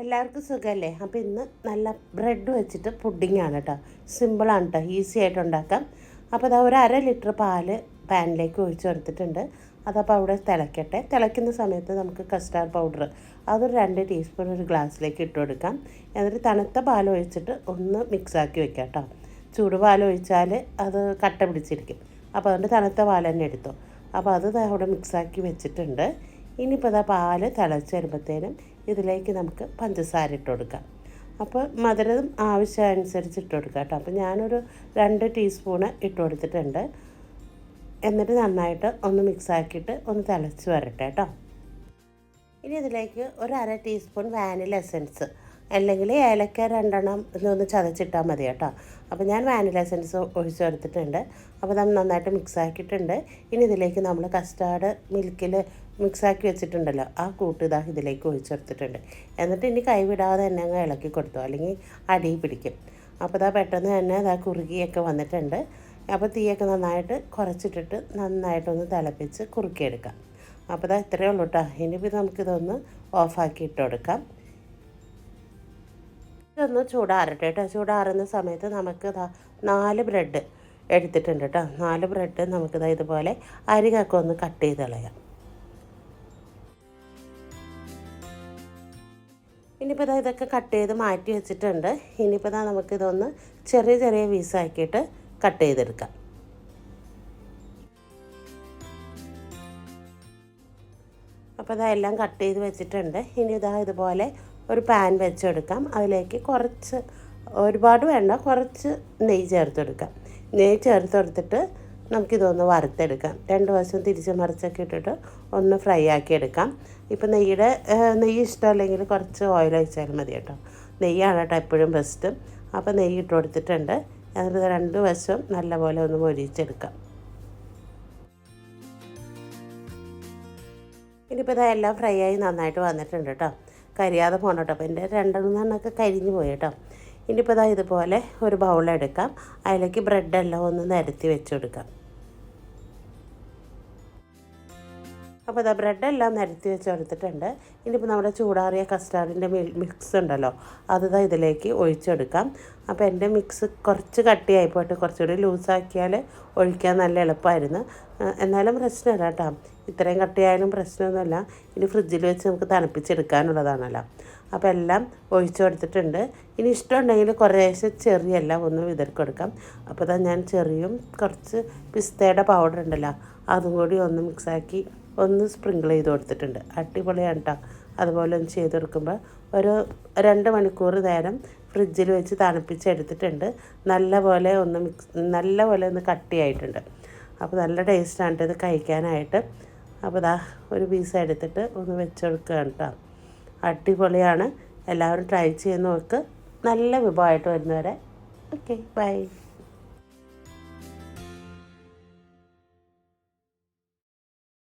എല്ലാവർക്കും സുഖമല്ലേ? അപ്പോൾ ഇന്ന് നല്ല ബ്രെഡ് വെച്ചിട്ട് പുഡിങ്ങാണ് കേട്ടോ. സിമ്പിളാണ് കേട്ടോ, ഈസി ആയിട്ട് ഉണ്ടാക്കാം. അപ്പോൾ അതാ ഒരു 1/2 ലിറ്റർ പാല് പാനിലേക്ക് ഒഴിച്ച് കൊടുത്തിട്ടുണ്ട്. അതപ്പോൾ അവിടെ തിളയ്ക്കട്ടെ. തിളയ്ക്കുന്ന സമയത്ത് നമുക്ക് കസ്റ്റാർഡ് പൗഡർ അതൊരു 2 ടീസ്പൂൺ ഒരു ഗ്ലാസ്സിലേക്ക് ഇട്ട് കൊടുക്കാം. എന്നിട്ട് തണുത്ത പാൽ ഒഴിച്ചിട്ട് ഒന്ന് മിക്സാക്കി വെക്കാം കേട്ടോ. ചൂടുപാൽ ഒഴിച്ചാൽ അത് കട്ട പിടിച്ചിരിക്കും. അപ്പോൾ അതുകൊണ്ട് തണുത്ത പാൽ തന്നെ എടുത്തോ. അപ്പോൾ അത് അവിടെ മിക്സാക്കി വെച്ചിട്ടുണ്ട്. ഇനിയിപ്പോൾ അതാ പാല് തിളച്ച് വരുമ്പോഴത്തേനും ഇതിലേക്ക് നമുക്ക് പഞ്ചസാര ഇട്ട് കൊടുക്കാം. അപ്പോൾ മധുരം ആവശ്യമനുസരിച്ച് ഇട്ട് കൊടുക്കാം കേട്ടോ. അപ്പോൾ ഞാനൊരു 2 ടീസ്പൂണ് ഇട്ട് കൊടുത്തിട്ടുണ്ട്. എന്നിട്ട് നന്നായിട്ട് ഒന്ന് മിക്സാക്കിയിട്ട് ഒന്ന് തിളച്ച് വരട്ടെ കേട്ടോ. ഇനി ഇതിലേക്ക് ഒരു 1/2 ടീസ്പൂൺ വാനില എസൻസ് അല്ലെങ്കിൽ ഏലക്ക 2 ഇതൊന്ന് ചതച്ചിട്ടാൽ മതി കേട്ടോ. അപ്പോൾ ഞാൻ വാനില എസൻസ് ഒഴിച്ച് കൊടുത്തിട്ടുണ്ട്. അപ്പോൾ നമ്മൾ നന്നായിട്ട് മിക്സാക്കിയിട്ടുണ്ട്. ഇനി ഇതിലേക്ക് നമ്മൾ കസ്റ്റാർഡ് മിൽക്കിൽ മിക്സാക്കി വെച്ചിട്ടുണ്ടല്ലോ, ആ കൂട്ട് ഇതിലേക്ക് ഒഴിച്ച് കൊടുത്തിട്ടുണ്ട്. എന്നിട്ട് ഇനി കൈവിടാതെ തന്നെ അങ്ങ് ഇളക്കി കൊടുത്തു, അല്ലെങ്കിൽ അടി പിടിക്കും. അപ്പോൾ പെട്ടെന്ന് തന്നെ കുറുകിയൊക്കെ വന്നിട്ടുണ്ട്. അപ്പോൾ തീയൊക്കെ നന്നായിട്ട് കുറച്ചിട്ടിട്ട് നന്നായിട്ടൊന്ന് തിളപ്പിച്ച് കുറുക്കിയെടുക്കാം. അപ്പോൾ ഇത്രയേ ഉള്ളൂ കേട്ടോ. ഇനിയിപ്പോൾ നമുക്കിതൊന്ന് ഓഫാക്കി ഇട്ട് കൊടുക്കാം. ഇതൊന്ന് ചൂടാറട്ടെ കേട്ടോ. ചൂടാറുന്ന സമയത്ത് നമുക്ക് 4 ബ്രെഡ് എടുത്തിട്ടുണ്ട് കേട്ടോ. 4 ബ്രെഡ് നമുക്കിതാ ഇതുപോലെ അരികൊക്കെ ഒന്ന് കട്ട് ചെയ്ത് കളയാം. ഇനിയിപ്പോൾ ഇതൊക്കെ കട്ട് ചെയ്ത് മാറ്റി വെച്ചിട്ടുണ്ട്. ഇനിയിപ്പോൾ നമുക്കിതൊന്ന് ചെറിയ ചെറിയ പീസാക്കിയിട്ട് കട്ട് ചെയ്തെടുക്കാം. അപ്പോൾ എല്ലാം കട്ട് ചെയ്ത് വെച്ചിട്ടുണ്ട്. ഇനി ഇതുപോലെ ഒരു പാൻ വെച്ചെടുക്കാം. അതിലേക്ക് കുറച്ച്, ഒരുപാട് വേണ്ട, കുറച്ച് നെയ്യ് ചേർത്തെടുക്കാം. നെയ്യ് ചേർത്തെടുത്തിട്ട് നമുക്കിതൊന്ന് വറുത്തെടുക്കാം. 2 വശം തിരിച്ച് മറിച്ചൊക്കെ ഇട്ടിട്ട് ഒന്ന് ഫ്രൈ ആക്കി എടുക്കാം. ഇപ്പോൾ നെയ്യ് ഇഷ്ടമല്ലെങ്കിൽ കുറച്ച് ഓയിൽ ഒഴിച്ചാലും മതി കേട്ടോ. നെയ്യാണ് കേട്ടോ എപ്പോഴും ബെസ്റ്റ്. അപ്പോൾ നെയ്യ് ഇട്ട് കൊടുത്തിട്ടുണ്ട്. എന്നിട്ട് 2 വശം നല്ലപോലെ ഒന്ന് മൊരിച്ചെടുക്കാം. ഇനിയിപ്പോൾ എല്ലാം ഫ്രൈ ആയി നന്നായിട്ട് വന്നിട്ടുണ്ട് കേട്ടോ. കരിയാതെ പോകണം കേട്ടോ. അപ്പോൾ എൻ്റെ 2 കരിഞ്ഞു പോയി കേട്ടോ. ഇനിയിപ്പോൾ ഇതുപോലെ ഒരു ബൗളെടുക്കാം. അതിലേക്ക് ബ്രെഡെല്ലാം ഒന്ന് നിരത്തി വെച്ച് കൊടുക്കാം. അപ്പോൾ ബ്രെഡെല്ലാം നിരത്തി വെച്ച് കൊടുത്തിട്ടുണ്ട്. ഇനിയിപ്പോൾ നമ്മുടെ ചൂടാറിയ കസ്റ്റാർഡിൻ്റെ മിക്സ് ഉണ്ടല്ലോ, അത് ഇതിലേക്ക് ഒഴിച്ചെടുക്കാം. അപ്പോൾ എൻ്റെ മിക്സ് കുറച്ച് കട്ടിയായിപ്പോയിട്ട് കുറച്ചുകൂടി ലൂസാക്കിയാൽ ഒഴിക്കാൻ നല്ല എളുപ്പമായിരുന്നു. എന്നാലും പ്രശ്നമില്ല കേട്ടോ. ഇത്രയും കട്ടിയായാലും പ്രശ്നമൊന്നുമില്ല. ഇനി ഫ്രിഡ്ജിൽ വെച്ച് നമുക്ക് തണുപ്പിച്ചെടുക്കാനുള്ളതാണല്ലോ. അപ്പോൾ എല്ലാം ഒഴിച്ചു കൊടുത്തിട്ടുണ്ട്. ഇനി ഇഷ്ടമുണ്ടെങ്കിൽ കുറേശ്ശെ ചെറിയെല്ലാം ഒന്ന് വിതറിക്കൊടുക്കാം. അപ്പോൾ ഞാൻ ചെറിയും കുറച്ച് പിസ്തയുടെ പൗഡർ ഉണ്ടല്ലോ, അതും കൂടി ഒന്ന് മിക്സാക്കി ഒന്ന് സ്പ്രിങ്കിൾ ചെയ്ത് കൊടുത്തിട്ടുണ്ട്. അടിപൊളിയാണ് കേട്ടോ. അതുപോലെ ഒന്ന് ചെയ്ത് കൊടുക്കുമ്പോൾ ഒരു 2 മണിക്കൂർ നേരം ഫ്രിഡ്ജിൽ വെച്ച് തണുപ്പിച്ചെടുത്തിട്ടുണ്ട്. നല്ലപോലെ ഒന്ന് കട്ടിയായിട്ടുണ്ട്. അപ്പോൾ നല്ല ടേസ്റ്റാണ് ഇത് കഴിക്കാനായിട്ട്. അപ്പോൾ ഒരു പീസ് എടുത്തിട്ട് ഒന്ന് വെച്ച് കൊടുക്കുകയാണ് കേട്ടോ. അടിപൊളിയാണ്. എല്ലാവരും ട്രൈ ചെയ്ത് നോക്ക്. നല്ല വിഭവമായിട്ട് വരുന്നവരെ. Okay, by.